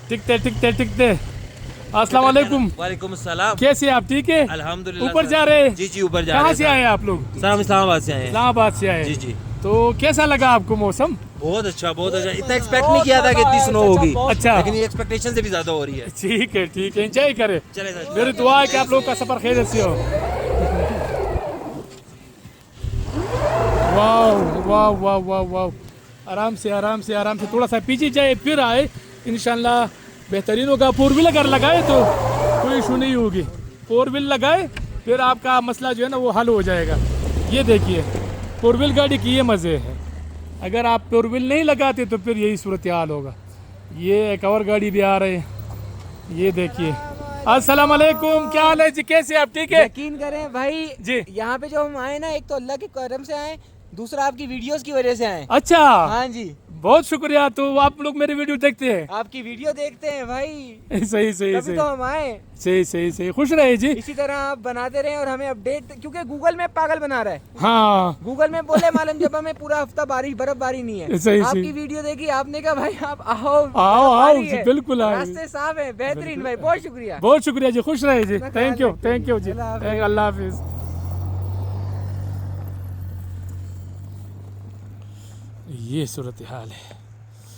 टिकते। अस्सलाम वालेकुम। वालेकुम सलाम। कैसे आप? ठीक है अल्हम्दुलिल्लाह। ऊपर जा रहे हैं? जी जी ऊपर जा रहे हैं। कहाँ से आए आप लोग? सर हम इस्लामाबाद से आए हैं। इस्लामाबाद से आए। जी जी तो कैसा लगा आपको मौसम? बहुत अच्छा इतना एक्सपेक्ट नहीं किया था कि इतनी स्नो होगी। अच्छा लेकिन ये एक्सपेक्टेशन से भी ज्यादा हो रही है। ठीक है एंजॉय करें। चले सर। मेरी दुआ है कि आप लोग का सफर खैरियत से हो। वाह आराम से थोड़ा सा पीछे जाए फिर आए, इंशाल्लाह बेहतरीन होगा। 4 व्हील अगर लगाए तो कोई इशू नहीं होगी। 4 व्हील लगाए फिर आपका मसला जो है ना वो हल हो जाएगा। ये देखिए 4 व्हील गाड़ी की ये मज़े है। अगर आप 4 व्हील नहीं लगाते तो फिर यही सूरत हाल होगा। ये एक और गाड़ी भी आ रही है, ये देखिए। अस्सलाम वालेकुम, क्या हाल है जी? कैसे आप? ठीक है। यकीन करें भाई जी। यहाँ पे जो हम आए ना, एक तो अल्लाह के करम से आए, दूसरा आपकी वीडियोस की वजह से आए। अच्छा हाँ जी, बहुत शुक्रिया। तो आप लोग मेरी वीडियो देखते हैं? आपकी वीडियो देखते हैं भाई। सही तभी तो हम आए। सही खुश रहे जी। इसी तरह आप बनाते रहे और हमें अपडेट, क्योंकि गूगल मैप पागल बना रहा है। हाँ गूगल मैप बोले मालूम जब हमें पूरा हफ्ता बर्फबारी नहीं है। सही। आपकी वीडियो देखी, आपने कहा भाई आप आओ आओ बर्फबारी जी, है। बिल्कुल आओ। रास्ते साफ है, बेहतरीन भाई, बहुत शुक्रिया। बहुत शुक्रिया जी, खुश रहे जी। अपना ख्याल थैंक यू जी। अल्लाह हाफिज। अल्लाह हाफिज। ये सूरत हाल है।